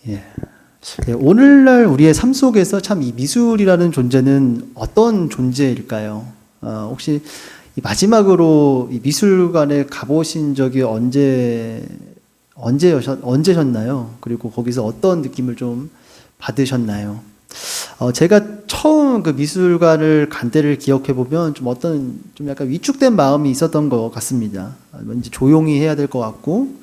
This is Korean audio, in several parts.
예. 네, 오늘날 우리의 삶 속에서 참 이 미술이라는 존재는 어떤 존재일까요? 혹시 이 마지막으로 이 미술관에 가보신 적이 언제셨나요? 그리고 거기서 어떤 느낌을 좀 받으셨나요? 제가 처음 그 미술관을 간 때를 기억해 보면 좀 약간 위축된 마음이 있었던 것 같습니다. 왠지 조용히 해야 될 것 같고,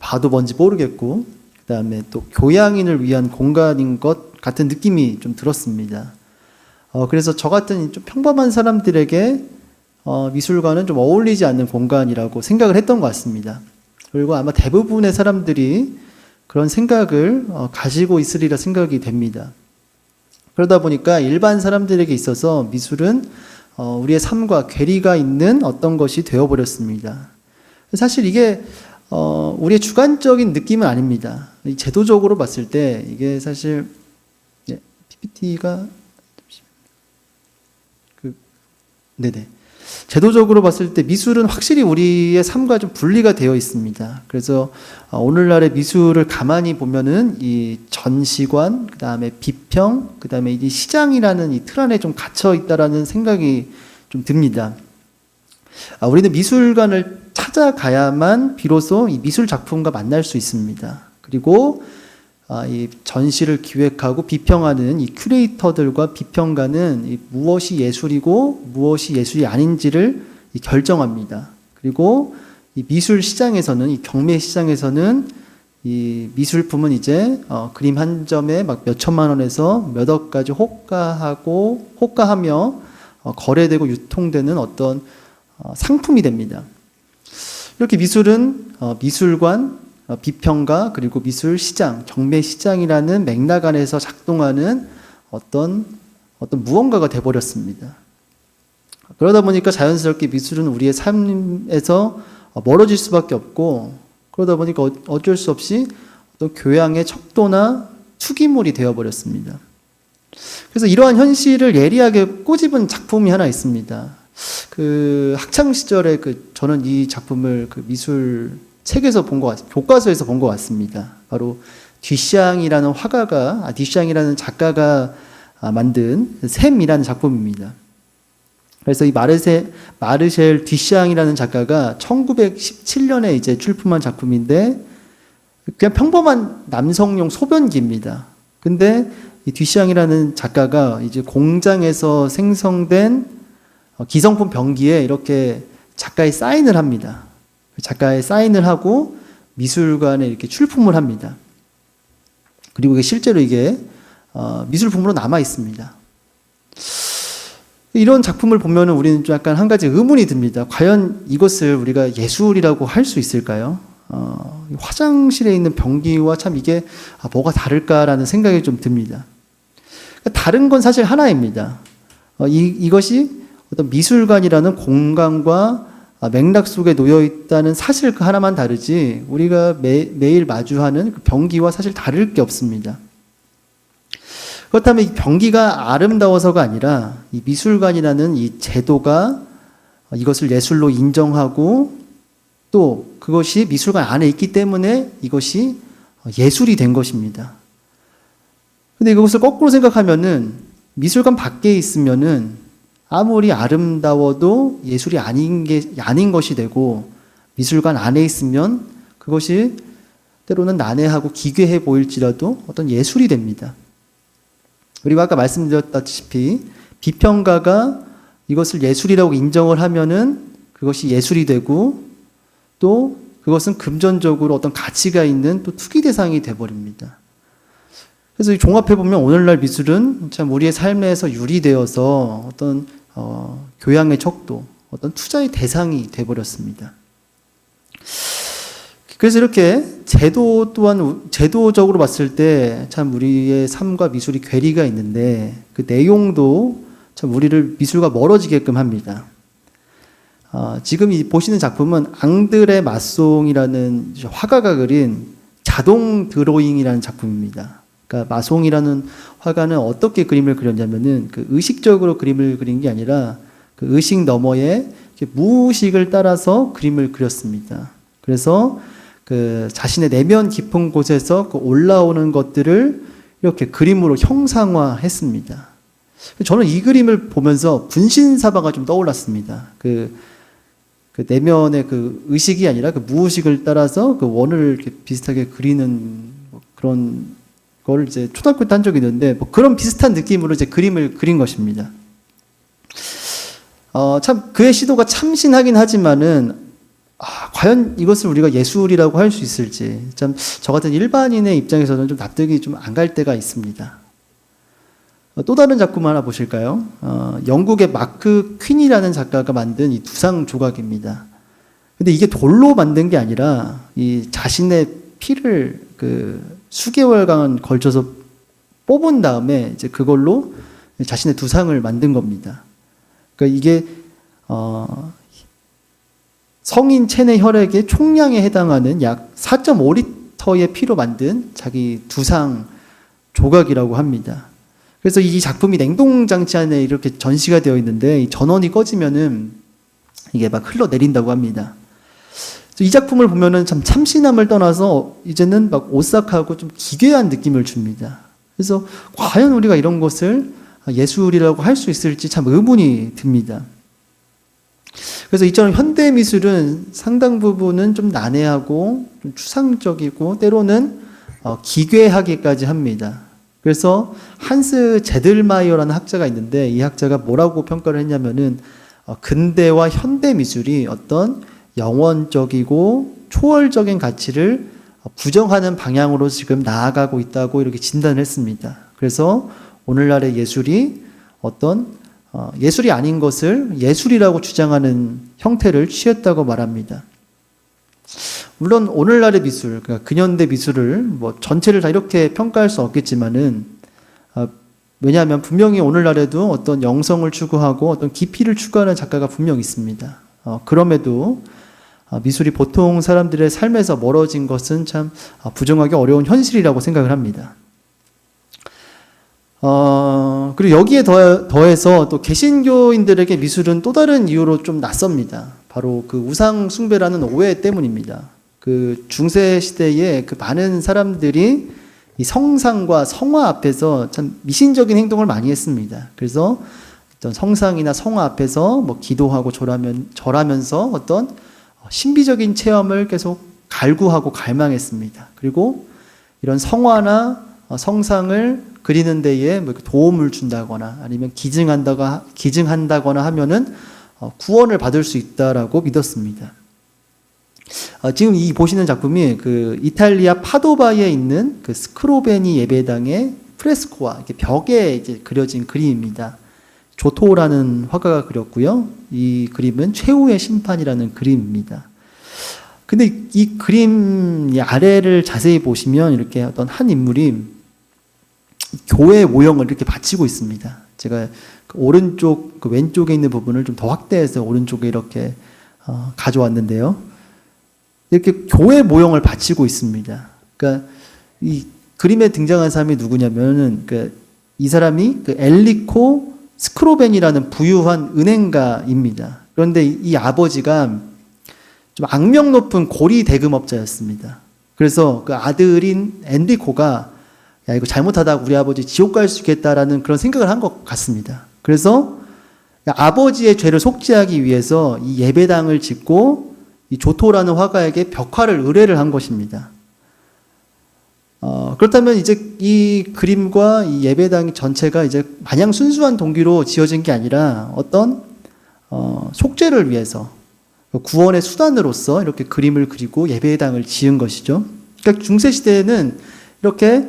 봐도 뭔지 모르겠고, 그 다음에 또 교양인을 위한 공간인 것 같은 느낌이 좀 들었습니다. 그래서 저 같은 좀 평범한 사람들에게 미술관은 좀 어울리지 않는 공간이라고 생각을 했던 것 같습니다. 그리고 아마 대부분의 사람들이 그런 생각을 가지고 있으리라 생각이 됩니다. 그러다 보니까 일반 사람들에게 있어서 미술은 우리의 삶과 괴리가 있는 어떤 것이 되어버렸습니다. 사실 이게 우리의 주관적인 느낌은 아닙니다. 제도적으로 봤을 때 이게 사실 PPT가 네네. 제도적으로 봤을 때 미술은 확실히 우리의 삶과 좀 분리가 되어 있습니다. 그래서 오늘날의 미술을 가만히 보면은 이 전시관, 그 다음에 비평, 그 다음에 이 시장이라는 이 틀 안에 좀 갇혀 있다라는 생각이 좀 듭니다. 우리는 미술관을 찾아가야만 비로소 이 미술 작품과 만날 수 있습니다. 그리고 이 전시를 기획하고 비평하는 이 큐레이터들과 비평가는 이 무엇이 예술이고 무엇이 예술이 아닌지를 결정합니다. 그리고 이 미술 시장에서는, 이 경매 시장에서는 이 미술품은 이제 그림 한 점에 막 몇 천만 원에서 몇 억까지 호가하며 거래되고 유통되는 어떤 상품이 됩니다. 이렇게 미술은 미술관, 비평가, 그리고 미술 시장, 경매 시장이라는 맥락 안에서 작동하는 어떤 무언가가 돼버렸습니다. 그러다 보니까 자연스럽게 미술은 우리의 삶에서 멀어질 수밖에 없고, 그러다 보니까 어쩔 수 없이 어떤 교양의 척도나 투기물이 되어버렸습니다. 그래서 이러한 현실을 예리하게 꼬집은 작품이 하나 있습니다. 그 학창 시절에 저는 이 작품을 미술 책에서 교과서에서 본 것 같습니다. 바로 듀샹이라는 듀샹이라는 작가가 만든 샘이라는 작품입니다. 그래서 이 마르셀 듀샹이라는 작가가 1917년에 이제 출품한 작품인데 그냥 평범한 남성용 소변기입니다. 근데 이 듀샹이라는 작가가 이제 공장에서 생성된 기성품 병기에 이렇게 작가의 사인을 합니다. 작가의 사인을 하고 미술관에 이렇게 출품을 합니다. 그리고 실제로 이게 미술품으로 남아 있습니다. 이런 작품을 보면 우리는 좀 약간 한 가지 의문이 듭니다. 과연 이것을 우리가 예술이라고 할 수 있을까요? 화장실에 있는 병기와 참 이게 뭐가 다를까라는 생각이 좀 듭니다. 다른 건 사실 하나입니다. 이것이 어떤 미술관이라는 공간과 맥락 속에 놓여 있다는 사실 그 하나만 다르지 우리가 매일 마주하는 그 병기와 사실 다를 게 없습니다. 그렇다면 이 병기가 아름다워서가 아니라 이 미술관이라는 이 제도가 이것을 예술로 인정하고 또 그것이 미술관 안에 있기 때문에 이것이 예술이 된 것입니다. 근데 이것을 거꾸로 생각하면은 미술관 밖에 있으면은 아무리 아름다워도 예술이 아닌 것이 되고 미술관 안에 있으면 그것이 때로는 난해하고 기괴해 보일지라도 어떤 예술이 됩니다. 그리고 아까 말씀드렸다시피 비평가가 이것을 예술이라고 인정을 하면은 그것이 예술이 되고 또 그것은 금전적으로 어떤 가치가 있는 또 투기 대상이 돼버립니다. 그래서 종합해보면 오늘날 미술은 참 우리의 삶에서 유리되어서 어떤 교양의 척도, 어떤 투자의 대상이 돼버렸습니다. 그래서 이렇게 제도적으로 봤을 때 참 우리의 삶과 미술이 괴리가 있는데 그 내용도 참 우리를 미술과 멀어지게끔 합니다. 지금 보시는 작품은 앙드레 마송이라는 화가가 그린 자동 드로잉이라는 작품입니다. 그러니까 마송이라는 화가는 어떻게 그림을 그렸냐면은 그 의식적으로 그림을 그린 게 아니라 그 의식 너머에 무의식을 따라서 그림을 그렸습니다. 그래서 그 자신의 내면 깊은 곳에서 그 올라오는 것들을 이렇게 그림으로 형상화했습니다. 저는 이 그림을 보면서 분신사바가 좀 떠올랐습니다. 그 내면의 그 의식이 아니라 그 무의식을 따라서 그 원을 이렇게 비슷하게 그리는 뭐 그런 걸 이제 초등학교 때 한 적이 있는데 뭐 그런 비슷한 느낌으로 이제 그림을 그린 것입니다. 참 그의 시도가 참신하긴 하지만은 과연 이것을 우리가 예술이라고 할 수 있을지 참 저 같은 일반인의 입장에서는 좀 납득이 좀 안 갈 때가 있습니다. 또 다른 작품 하나 보실까요? 영국의 마크 퀸이라는 작가가 만든 이 두상 조각입니다. 근데 이게 돌로 만든 게 아니라 이 자신의 피를 그 수개월간 걸쳐서 뽑은 다음에 이제 그걸로 자신의 두상을 만든 겁니다. 그러니까 이게 성인 체내 혈액의 총량에 해당하는 약 4.5리터의 피로 만든 자기 두상 조각이라고 합니다. 그래서 이 작품이 냉동장치 안에 이렇게 전시가 되어 있는데 이 전원이 꺼지면은 이게 막 흘러내린다고 합니다. 이 작품을 보면은 참 참신함을 떠나서 이제는 막 오싹하고 좀 기괴한 느낌을 줍니다. 그래서 과연 우리가 이런 것을 예술이라고 할 수 있을지 참 의문이 듭니다. 그래서 이처럼 현대 미술은 상당 부분은 좀 난해하고 좀 추상적이고 때로는 기괴하기까지 합니다. 그래서 한스 제들마이어라는 학자가 있는데 이 학자가 뭐라고 평가를 했냐면은 근대와 현대 미술이 어떤 영원적이고 초월적인 가치를 부정하는 방향으로 지금 나아가고 있다고 이렇게 진단을 했습니다. 그래서 오늘날의 예술이 어떤 예술이 아닌 것을 예술이라고 주장하는 형태를 취했다고 말합니다. 물론 오늘날의 미술, 그러니까 근현대 미술을 뭐 전체를 다 이렇게 평가할 수 없겠지만은 왜냐하면 분명히 오늘날에도 어떤 영성을 추구하고 어떤 깊이를 추구하는 작가가 분명 있습니다. 그럼에도 미술이 보통 사람들의 삶에서 멀어진 것은 참 부정하기 어려운 현실이라고 생각을 합니다. 그리고 여기에 더해서 또 개신교인들에게 미술은 또 다른 이유로 좀 낯섭니다. 바로 그 우상 숭배라는 오해 때문입니다. 그 중세 시대에 그 많은 사람들이 이 성상과 성화 앞에서 참 미신적인 행동을 많이 했습니다. 그래서 어떤 성상이나 성화 앞에서 뭐 기도하고 절하면서 어떤 신비적인 체험을 계속 갈구하고 갈망했습니다. 그리고 이런 성화나 성상을 그리는 데에 뭐 도움을 준다거나 아니면 기증한다거나 하면은 구원을 받을 수 있다라고 믿었습니다. 지금 이 보시는 작품이 그 이탈리아 파도바에 있는 그 스크로베니 예배당의 프레스코와 이렇게 벽에 이제 그려진 그림입니다. 조토라는 화가가 그렸고요. 이 그림은 최후의 심판이라는 그림입니다. 근데 이 그림 아래를 자세히 보시면 이렇게 어떤 한 인물이 교회 모형을 이렇게 바치고 있습니다. 제가 그 오른쪽, 그 왼쪽에 있는 부분을 좀 더 확대해서 오른쪽에 이렇게 가져왔는데요. 이렇게 교회 모형을 바치고 있습니다. 그러니까 이 그림에 등장한 사람이 누구냐면은 이 사람이 그 엘리코 스크로벤이라는 부유한 은행가입니다. 그런데 이 아버지가 좀 악명 높은 고리 대금업자였습니다. 그래서 그 아들인 엔리코가 야 이거 잘못하다 우리 아버지 지옥 갈 수 있겠다라는 그런 생각을 한 것 같습니다. 그래서 아버지의 죄를 속죄하기 위해서 이 예배당을 짓고 이 조토라는 화가에게 벽화를 의뢰를 한 것입니다. 그렇다면 이제 이 그림과 이 예배당 전체가 이제 마냥 순수한 동기로 지어진 게 아니라 어떤 속죄를 위해서 구원의 수단으로서 이렇게 그림을 그리고 예배당을 지은 것이죠. 그러니까 중세 시대에는 이렇게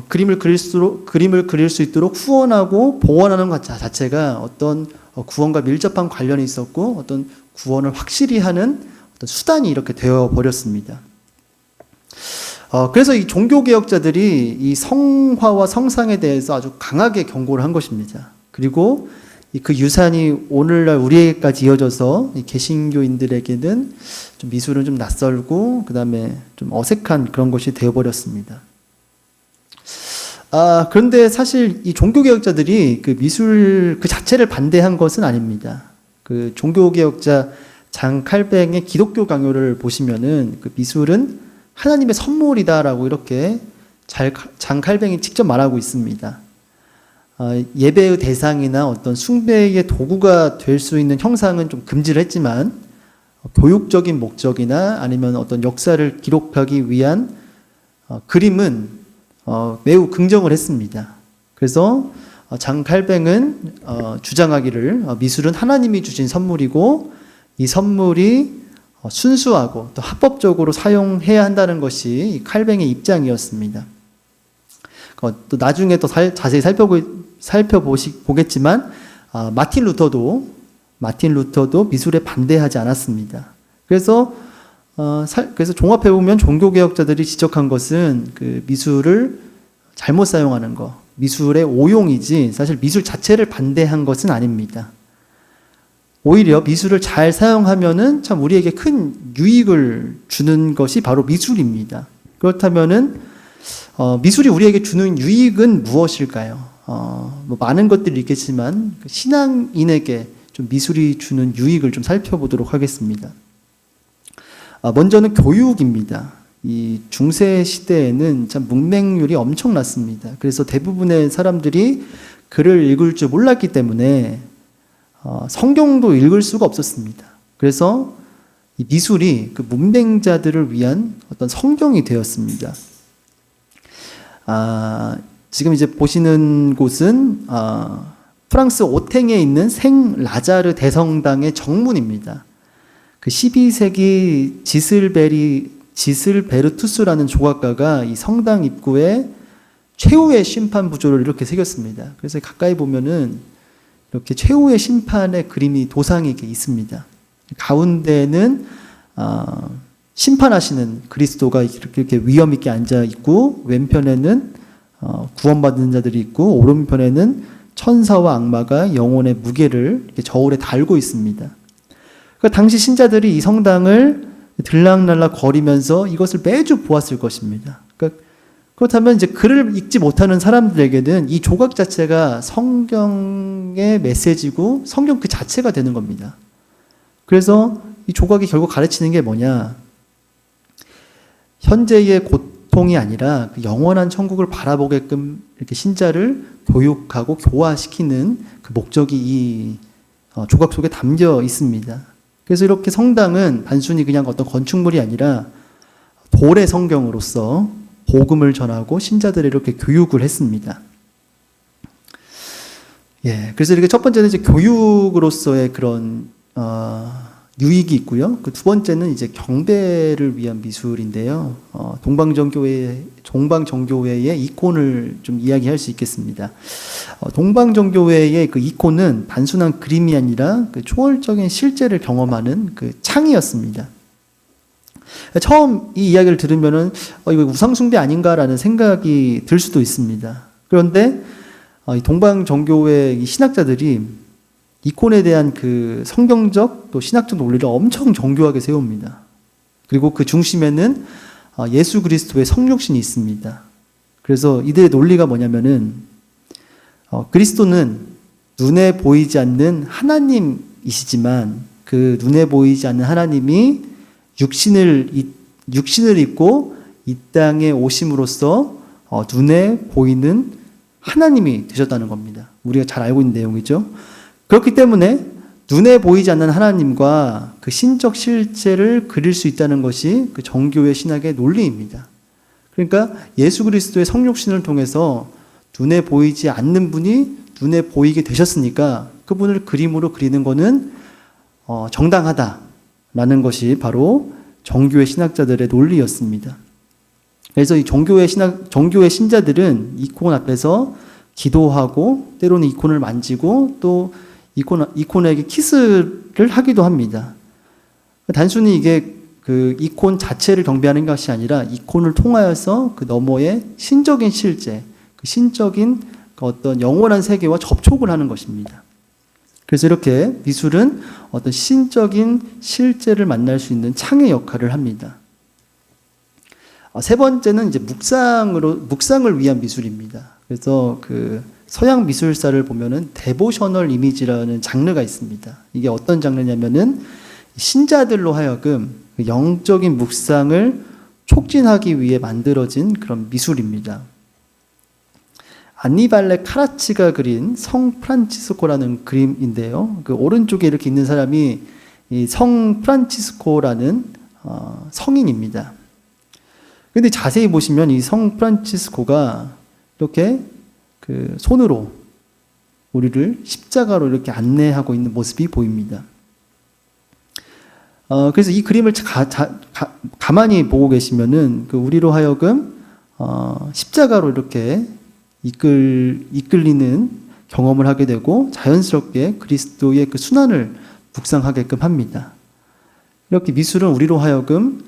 그림을 그릴 수 있도록 후원하고 봉헌하는 것 자체가 어떤 구원과 밀접한 관련이 있었고 어떤 구원을 확실히 하는 어떤 수단이 이렇게 되어 버렸습니다. 그래서 이 종교개혁자들이 이 성화와 성상에 대해서 아주 강하게 경고를 한 것입니다. 그리고 그 유산이 오늘날 우리에게까지 이어져서 이 개신교인들에게는 좀 미술은 좀 낯설고 그 다음에 좀 어색한 그런 것이 되어버렸습니다. 그런데 사실 이 종교개혁자들이 그 미술 그 자체를 반대한 것은 아닙니다. 그 종교개혁자 장 칼뱅의 기독교 강요를 보시면은 그 미술은 하나님의 선물이다라고 이렇게 장 칼뱅이 직접 말하고 있습니다. 예배의 대상이나 어떤 숭배의 도구가 될 수 있는 형상은 좀 금지를 했지만 교육적인 목적이나 아니면 어떤 역사를 기록하기 위한 그림은 매우 긍정을 했습니다. 그래서 장 칼뱅은 주장하기를 미술은 하나님이 주신 선물이고 이 선물이 순수하고 또 합법적으로 사용해야 한다는 것이 이 칼뱅의 입장이었습니다. 또 나중에 또 자세히 살펴보겠지만 마틴 루터도 미술에 반대하지 않았습니다. 그래서 종합해 보면 종교개혁자들이 지적한 것은 그 미술을 잘못 사용하는 거, 미술의 오용이지 사실 미술 자체를 반대한 것은 아닙니다. 오히려 미술을 잘 사용하면은 참 우리에게 큰 유익을 주는 것이 바로 미술입니다. 그렇다면은 미술이 우리에게 주는 유익은 무엇일까요? 뭐 많은 것들이 있겠지만 신앙인에게 좀 미술이 주는 유익을 좀 살펴보도록 하겠습니다. 먼저는 교육입니다. 이 중세 시대에는 참 문맹률이 엄청났습니다. 그래서 대부분의 사람들이 글을 읽을 줄 몰랐기 때문에 성경도 읽을 수가 없었습니다. 그래서 이 미술이 그 문맹자들을 위한 어떤 성경이 되었습니다. 지금 이제 보시는 곳은 프랑스 오탱에 있는 생 라자르 대성당의 정문입니다. 그 12세기 지슬베르투스라는 조각가가 이 성당 입구에 최후의 심판 부조를 이렇게 새겼습니다. 그래서 가까이 보면은 이렇게 최후의 심판의 그림이 도상이 이렇게 있습니다. 가운데는 심판하시는 그리스도가 이렇게 위엄 있게 앉아 있고 왼편에는 구원받는 자들이 있고 오른편에는 천사와 악마가 영혼의 무게를 이렇게 저울에 달고 있습니다. 그러니까 당시 신자들이 이 성당을 들락날락 거리면서 이것을 매주 보았을 것입니다. 그러니까 그렇다면 이제 글을 읽지 못하는 사람들에게는 이 조각 자체가 성경의 메시지고 성경 그 자체가 되는 겁니다. 그래서 이 조각이 결국 가르치는 게 뭐냐? 현재의 고통이 아니라 그 영원한 천국을 바라보게끔 이렇게 신자를 교육하고 교화시키는 그 목적이 이 조각 속에 담겨 있습니다. 그래서 이렇게 성당은 단순히 그냥 어떤 건축물이 아니라 돌의 성경으로서 복음을 전하고 신자들을 이렇게 교육을 했습니다. 그래서 이렇게 첫 번째는 이제 교육으로서의 그런 유익이 있고요. 그 두 번째는 이제 경배를 위한 미술인데요. 동방정교회의 이콘을 좀 이야기할 수 있겠습니다. 동방정교회의 그 이콘은 단순한 그림이 아니라 그 초월적인 실제를 경험하는 그 창이었습니다. 처음 이 이야기를 들으면은 이거 우상숭배 아닌가라는 생각이 들 수도 있습니다. 그런데 이 동방정교회 신학자들이 이콘에 대한 그 성경적 또 신학적 논리를 엄청 정교하게 세웁니다. 그리고 그 중심에는 예수 그리스도의 성육신이 있습니다. 그래서 이들의 논리가 뭐냐면은 그리스도는 눈에 보이지 않는 하나님이시지만 그 눈에 보이지 않는 하나님이 육신을 입고 이 땅에 오심으로써 눈에 보이는 하나님이 되셨다는 겁니다. 우리가 잘 알고 있는 내용이죠. 그렇기 때문에 눈에 보이지 않는 하나님과 그 신적 실체를 그릴 수 있다는 것이 그 정교회 신학의 논리입니다. 그러니까 예수 그리스도의 성육신을 통해서 눈에 보이지 않는 분이 눈에 보이게 되셨으니까 그분을 그림으로 그리는 것은 정당하다라는 것이 바로 정교회 신학자들의 논리였습니다. 그래서 이 정교회 신자들은 이콘 앞에서 기도하고 때로는 이콘을 만지고 또 이콘에게 키스를 하기도 합니다. 단순히 이게 그 이콘 자체를 경배하는 것이 아니라 이콘을 통하여서 그 너머의 신적인 실제, 그 신적인 그 어떤 영원한 세계와 접촉을 하는 것입니다. 그래서 이렇게 미술은 어떤 신적인 실제를 만날 수 있는 창의 역할을 합니다. 세 번째는 이제 묵상을 위한 미술입니다. 그래서 그 서양 미술사를 보면은 데보셔널 이미지라는 장르가 있습니다. 이게 어떤 장르냐면은 신자들로 하여금 영적인 묵상을 촉진하기 위해 만들어진 그런 미술입니다. 안니발레 카라치가 그린 성 프란치스코라는 그림인데요. 그 오른쪽에 이렇게 있는 사람이 이 성 프란치스코라는 성인입니다. 근데 자세히 보시면 이 성 프란치스코가 이렇게 그 손으로 우리를 십자가로 이렇게 안내하고 있는 모습이 보입니다. 그래서 이 그림을 가만히 보고 계시면은 그 우리로 하여금 십자가로 이렇게 이끌리는 경험을 하게 되고 자연스럽게 그리스도의 그 순환을 묵상하게끔 합니다. 이렇게 미술은 우리로 하여금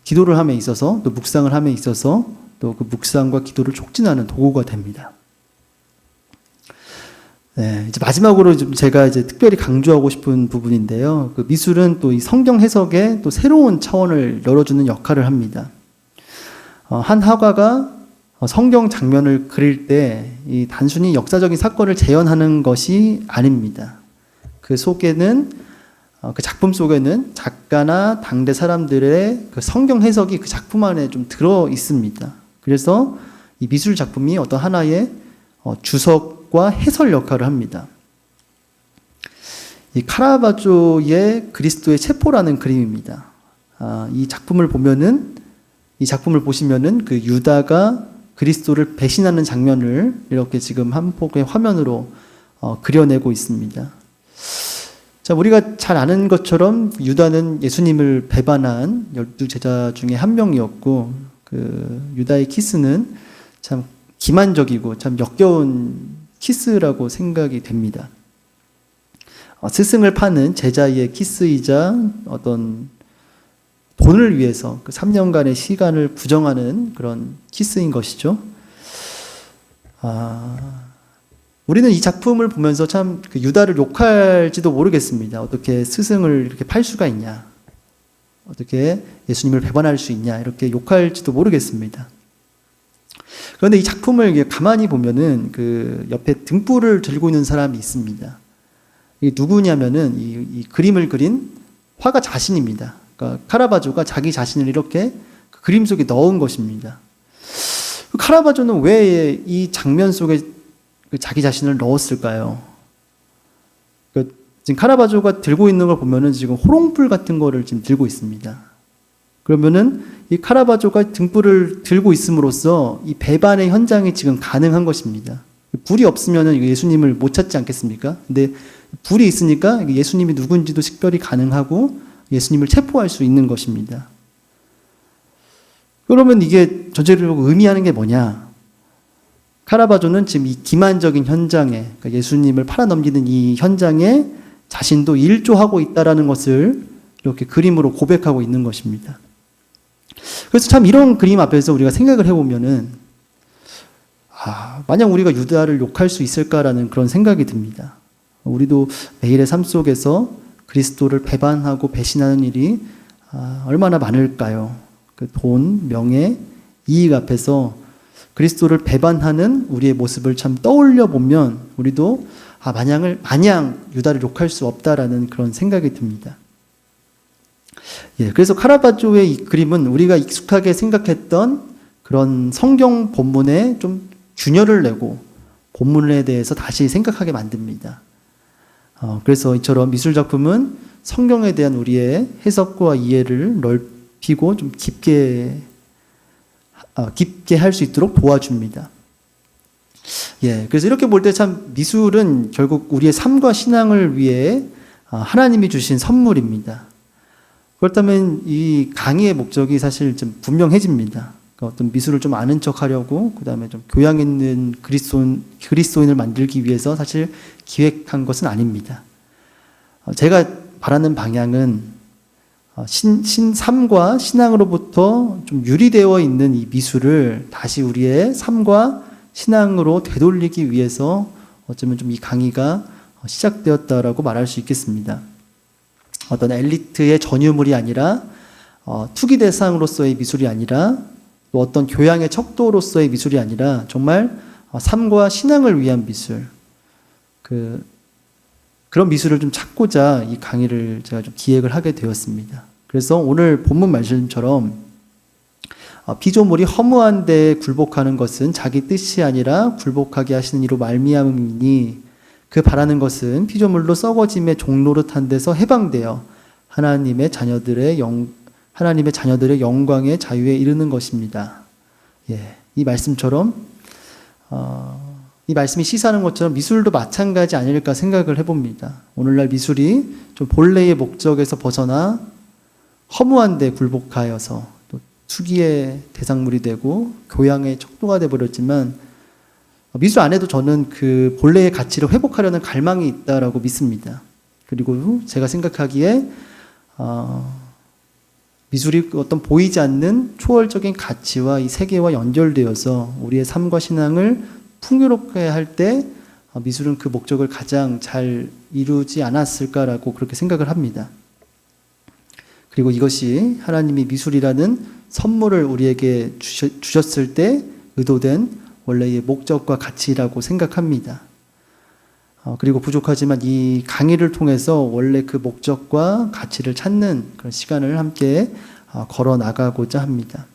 기도를 함에 있어서 또 묵상을 함에 있어서 또 그 묵상과 기도를 촉진하는 도구가 됩니다. 네, 이제 마지막으로 좀 제가 이제 특별히 강조하고 싶은 부분인데요. 그 미술은 또 이 성경 해석에 또 새로운 차원을 열어주는 역할을 합니다. 한 화가가 성경 장면을 그릴 때 이 단순히 역사적인 사건을 재현하는 것이 아닙니다. 그 속에는 그 작품 속에는 작가나 당대 사람들의 그 성경 해석이 그 작품 안에 좀 들어 있습니다. 그래서 이 미술 작품이 어떤 하나의 주석과 해설 역할을 합니다. 이 카라바조의 그리스도의 체포라는 그림입니다. 이 작품을 보시면은 그 유다가 그리스도를 배신하는 장면을 이렇게 지금 한 폭의 화면으로 그려내고 있습니다. 자, 우리가 잘 아는 것처럼 유다는 예수님을 배반한 12제자 중에 한 명이었고, 그 유다의 키스는 참 기만적이고 참 역겨운 키스라고 생각이 됩니다. 스승을 파는 제자의 키스이자 어떤 돈을 위해서 그 3년간의 시간을 부정하는 그런 키스인 것이죠. 우리는 이 작품을 보면서 참 그 유다를 욕할지도 모르겠습니다. 어떻게 스승을 이렇게 팔 수가 있냐? 어떻게 예수님을 배반할 수 있냐? 이렇게 욕할지도 모르겠습니다. 그런데 이 작품을 가만히 보면은 그 옆에 등불을 들고 있는 사람이 있습니다. 이게 누구냐면은 이 그림을 그린 화가 자신입니다. 그러니까 카라바조가 자기 자신을 이렇게 그 그림 속에 넣은 것입니다. 카라바조는 왜 이 장면 속에 자기 자신을 넣었을까요? 지금 카라바조가 들고 있는 걸 보면은 지금 호롱불 같은 거를 지금 들고 있습니다. 그러면은 이 카라바조가 등불을 들고 있음으로써 이 배반의 현장이 지금 가능한 것입니다. 불이 없으면은 예수님을 못 찾지 않겠습니까? 근데 불이 있으니까 예수님이 누군지도 식별이 가능하고 예수님을 체포할 수 있는 것입니다. 그러면 이게 전체적으로 의미하는 게 뭐냐? 카라바조는 지금 이 기만적인 현장에, 그러니까 예수님을 팔아넘기는 이 현장에 자신도 일조하고 있다라는 것을 이렇게 그림으로 고백하고 있는 것입니다. 그래서 참 이런 그림 앞에서 우리가 생각을 해보면은, 만약 우리가 유다를 욕할 수 있을까라는 그런 생각이 듭니다. 우리도 매일의 삶 속에서 그리스도를 배반하고 배신하는 일이 얼마나 많을까요? 그 돈, 명예, 이익 앞에서 그리스도를 배반하는 우리의 모습을 참 떠올려 보면 우리도 마냥 유다를 욕할 수 없다라는 그런 생각이 듭니다. 예, 그래서 카라바조의 이 그림은 우리가 익숙하게 생각했던 그런 성경 본문에 좀 균열을 내고 본문에 대해서 다시 생각하게 만듭니다. 그래서 이처럼 미술 작품은 성경에 대한 우리의 해석과 이해를 넓히고 좀 깊게 할 수 있도록 도와줍니다. 예, 그래서 이렇게 볼 때 참 미술은 결국 우리의 삶과 신앙을 위해 하나님이 주신 선물입니다. 그렇다면 이 강의의 목적이 사실 좀 분명해집니다. 그러니까 어떤 미술을 좀 아는 척 하려고, 그 다음에 좀 교양 있는 그리스도인을 만들기 위해서 사실 기획한 것은 아닙니다. 제가 바라는 방향은 삶과 신앙으로부터 좀 유리되어 있는 이 미술을 다시 우리의 삶과 신앙으로 되돌리기 위해서 어쩌면 좀 이 강의가 시작되었다라고 말할 수 있겠습니다. 어떤 엘리트의 전유물이 아니라 투기 대상으로서의 미술이 아니라 또 어떤 교양의 척도로서의 미술이 아니라 정말 삶과 신앙을 위한 미술, 그런 미술을 좀 찾고자 이 강의를 제가 좀 기획을 하게 되었습니다. 그래서 오늘 본문 말씀처럼 피조물이 허무한 데 굴복하는 것은 자기 뜻이 아니라 굴복하게 하시는 이로 말미암음이니 그 바라는 것은 피조물로 썩어짐의 종노릇한 데서 해방되어 하나님의 자녀들의 영광의 자유에 이르는 것입니다. 이 말씀처럼 이 말씀이 시사하는 것처럼 미술도 마찬가지 아닐까 생각을 해봅니다. 오늘날 미술이 좀 본래의 목적에서 벗어나 허무한 데 굴복하여서 또 투기의 대상물이 되고 교양의 척도가 되어버렸지만 미술 안에도 저는 그 본래의 가치를 회복하려는 갈망이 있다라고 믿습니다. 그리고 제가 생각하기에 미술이 어떤 보이지 않는 초월적인 가치와 이 세계와 연결되어서 우리의 삶과 신앙을 풍요롭게 할 때 미술은 그 목적을 가장 잘 이루지 않았을까라고 그렇게 생각을 합니다. 그리고 이것이 하나님이 미술이라는 선물을 우리에게 주셨을 때 의도된 원래의 목적과 가치라고 생각합니다. 그리고 부족하지만 이 강의를 통해서 원래 그 목적과 가치를 찾는 그런 시간을 함께 걸어 나가고자 합니다.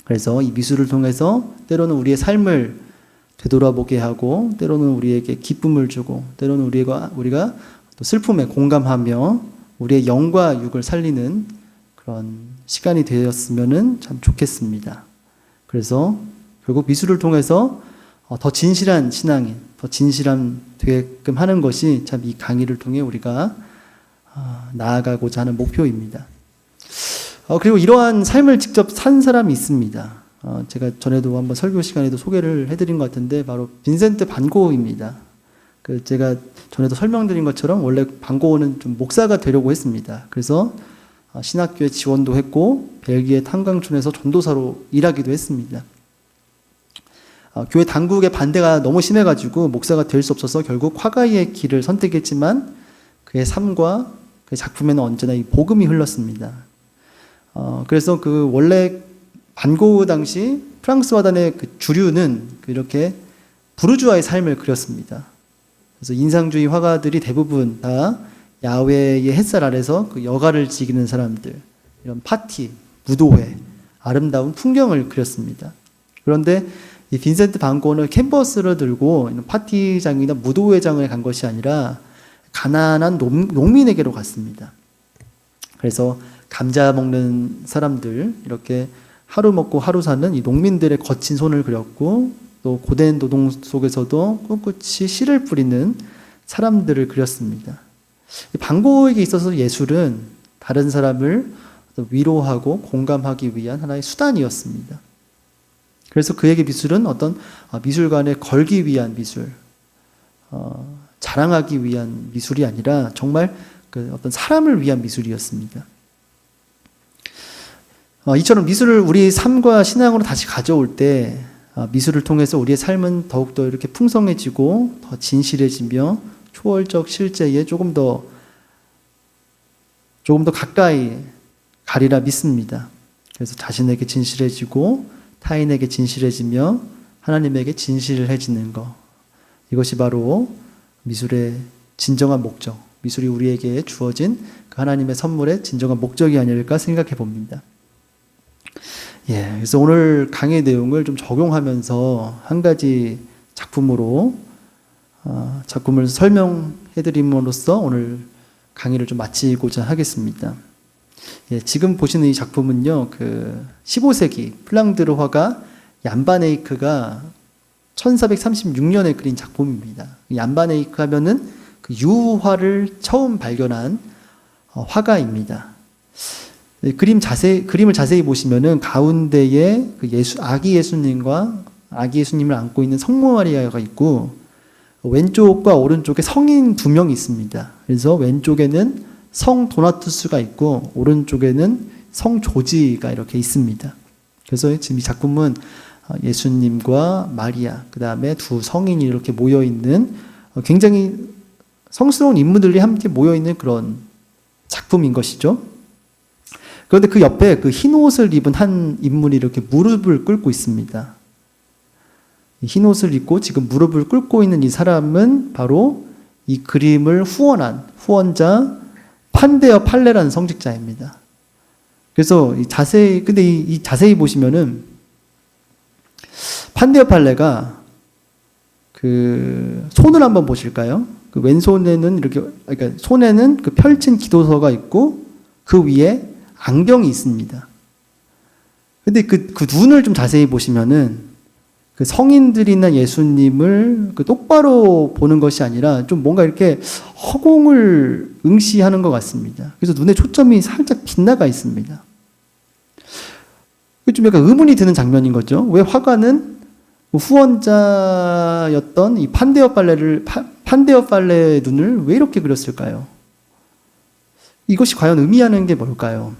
그래서 이 미술을 통해서 때로는 우리의 삶을 되돌아보게 하고 때로는 우리에게 기쁨을 주고 때로는 우리가 또 슬픔에 공감하며 우리의 영과 육을 살리는 그런 시간이 되었으면 참 좋겠습니다. 그래서 결국 미술을 통해서 더 진실한 신앙인, 더 진실함 되게끔 하는 것이 참 이 강의를 통해 우리가 나아가고자 하는 목표입니다. 그리고 이러한 삶을 직접 산 사람이 있습니다. 제가 전에도 한번 설교 시간에도 소개를 해드린 것 같은데 바로 빈센트 반 고흐입니다. 제가 전에도 설명드린 것처럼 원래 반 고흐는 좀 목사가 되려고 했습니다. 그래서 신학교에 지원도 했고 벨기에 탄광촌에서 전도사로 일하기도 했습니다. 교회 당국의 반대가 너무 심해가지고 목사가 될 수 없어서 결국 화가의 길을 선택했지만 그의 삶과 그의 작품에는 언제나 이 복음이 흘렀습니다. 그래서 그 원래 반 고흐 당시 프랑스 화단의 그 주류는 이렇게 부르주아의 삶을 그렸습니다. 그래서 인상주의 화가들이 대부분 다 야외의 햇살 아래서 그 여가를 즐기는 사람들, 이런 파티, 무도회, 아름다운 풍경을 그렸습니다. 그런데 이 빈센트 반 고흐는 캔버스를 들고 파티장이나 무도회장에 간 것이 아니라 가난한 농민에게로 갔습니다. 그래서 감자 먹는 사람들, 이렇게 하루 먹고 하루 사는 이 농민들의 거친 손을 그렸고 또 고된 노동 속에서도 꿋꿋이 씨를 뿌리는 사람들을 그렸습니다. 반 고흐에게 있어서 예술은 다른 사람을 위로하고 공감하기 위한 하나의 수단이었습니다. 그래서 그에게 미술은 어떤 미술관에 걸기 위한 미술, 자랑하기 위한 미술이 아니라 정말 그 어떤 사람을 위한 미술이었습니다. 이처럼 미술을 우리 삶과 신앙으로 다시 가져올 때 미술을 통해서 우리의 삶은 더욱더 이렇게 풍성해지고 더 진실해지며 초월적 실제에 조금 더 가까이 가리라 믿습니다. 그래서 자신에게 진실해지고 타인에게 진실해지며 하나님에게 진실해지는 것, 이것이 바로 미술의 진정한 목적, 미술이 우리에게 주어진 그 하나님의 선물의 진정한 목적이 아닐까 생각해 봅니다. 그래서 오늘 강의 내용을 좀 적용하면서 한 가지 작품을 설명해 드림으로써 오늘 강의를 좀 마치고자 하겠습니다. 지금 보시는 이 작품은요, 15세기 플랑드르 화가 얀 반 에이크가 1436년에 그린 작품입니다. 얀 반 에이크 하면은 그 유화를 처음 발견한 화가입니다. 그림을 자세히 보시면은 가운데에 아기 예수님과 아기 예수님을 안고 있는 성모 마리아가 있고 왼쪽과 오른쪽에 성인 2명이 있습니다. 그래서 왼쪽에는 성 도나투스가 있고 오른쪽에는 성 조지가 이렇게 있습니다. 그래서 지금 이 작품은 예수님과 마리아, 그 다음에 두 성인이 이렇게 모여있는 굉장히 성스러운 인물들이 함께 모여있는 그런 작품인 것이죠. 그런데 그 옆에 그 흰 옷을 입은 한 인물이 이렇게 무릎을 꿇고 있습니다. 흰 옷을 입고 지금 무릎을 꿇고 있는 이 사람은 바로 이 그림을 후원자 판데어 팔레라는 성직자입니다. 그래서 근데 자세히 보시면은 판데어 팔레가 그 손을 한번 보실까요? 그 왼손에는 그러니까 손에는 그 펼친 기도서가 있고 그 위에 안경이 있습니다. 근데 그 눈을 좀 자세히 보시면은 그 성인들이나 예수님을 그 똑바로 보는 것이 아니라 좀 뭔가 이렇게 허공을 응시하는 것 같습니다. 그래서 눈에 초점이 살짝 빗나가 있습니다. 좀 약간 의문이 드는 장면인 거죠. 왜 화가는 후원자였던 이 판데어 팔레의 눈을 왜 이렇게 그렸을까요? 이것이 과연 의미하는 게 뭘까요?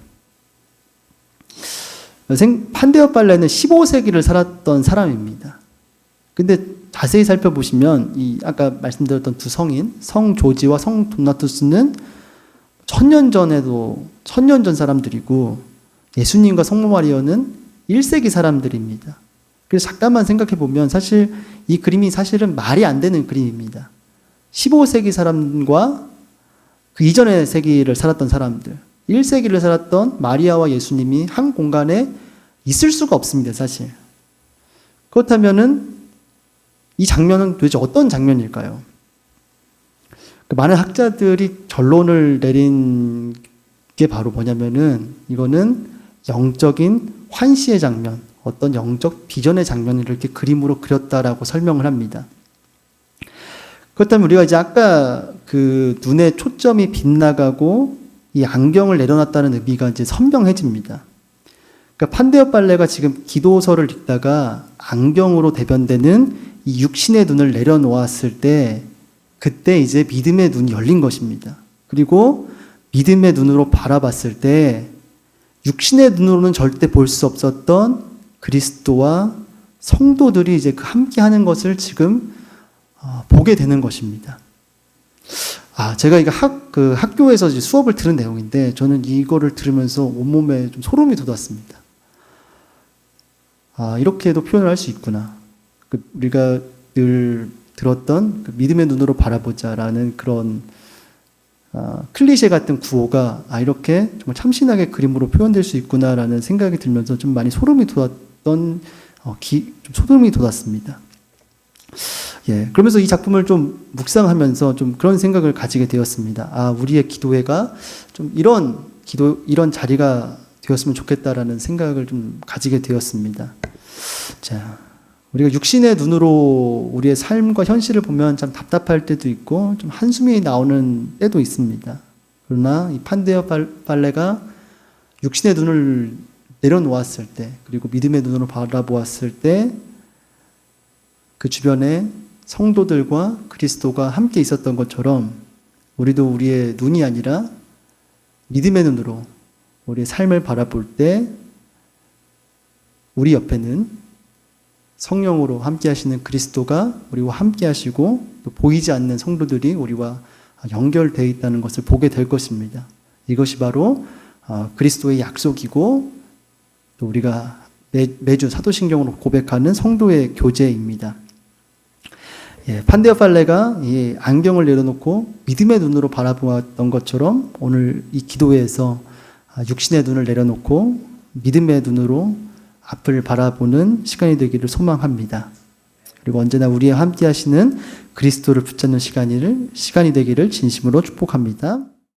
판데어 팔레는 15세기를 살았던 사람입니다. 근데 자세히 살펴보시면 이 아까 말씀드렸던 두 성인, 성 조지와 성 도나투스는 1000년 전 사람들이고 예수님과 성모 마리아는 1세기 사람들입니다. 그래서 잠깐만 생각해 보면 사실 이 그림이 사실은 말이 안 되는 그림입니다. 15세기 사람과 그 이전의 세기를 살았던 사람들, 1세기를 살았던 마리아와 예수님이 한 공간에 있을 수가 없습니다, 사실. 그렇다면은 이 장면은 도대체 어떤 장면일까요? 많은 학자들이 결론을 내린 게 바로 뭐냐면은 이거는 영적인 환시의 장면, 어떤 영적 비전의 장면을 이렇게 그림으로 그렸다라고 설명을 합니다. 그렇다면 우리가 이제 아까 그 눈에 초점이 빗나가고 이 안경을 내려놨다는 의미가 이제 선명해집니다. 그러니까 판데어 팔레가 지금 기도서를 읽다가 안경으로 대변되는 이 육신의 눈을 내려놓았을 때 그때 이제 믿음의 눈이 열린 것입니다. 그리고 믿음의 눈으로 바라봤을 때 육신의 눈으로는 절대 볼 수 없었던 그리스도와 성도들이 이제 함께 하는 것을 지금 보게 되는 것입니다. 제가 이거 학교에서 이제 수업을 들은 내용인데 저는 이거를 들으면서 온몸에 좀 소름이 돋았습니다. 이렇게도 표현을 할 수 있구나. 우리가 늘 들었던 믿음의 눈으로 바라보자라는 그런 클리셰 같은 구호가 이렇게 정말 참신하게 그림으로 표현될 수 있구나라는 생각이 들면서 좀 많이 소름이 돋았던 좀 소름이 돋았습니다. 예, 그러면서 이 작품을 좀 묵상하면서 좀 그런 생각을 가지게 되었습니다. 우리의 기도회가 좀 이런 자리가 되었으면 좋겠다라는 생각을 좀 가지게 되었습니다. 자, 우리가 육신의 눈으로 우리의 삶과 현실을 보면 참 답답할 때도 있고 좀 한숨이 나오는 때도 있습니다. 그러나 이 판데어 팔레가 육신의 눈을 내려놓았을 때, 그리고 믿음의 눈으로 바라보았을 때 그 주변에 성도들과 그리스도가 함께 있었던 것처럼 우리도 우리의 눈이 아니라 믿음의 눈으로 우리의 삶을 바라볼 때 우리 옆에는 성령으로 함께 하시는 그리스도가 우리와 함께 하시고 또 보이지 않는 성도들이 우리와 연결되어 있다는 것을 보게 될 것입니다. 이것이 바로 그리스도의 약속이고 또 우리가 매주 사도신경으로 고백하는 성도의 교제입니다. 예, 판데어 팔레가 이 안경을 내려놓고 믿음의 눈으로 바라보았던 것처럼 오늘 이 기도회에서 육신의 눈을 내려놓고 믿음의 눈으로 앞을 바라보는 시간이 되기를 소망합니다. 그리고 언제나 우리와 함께 하시는 그리스도를 붙잡는 시간이 되기를 진심으로 축복합니다.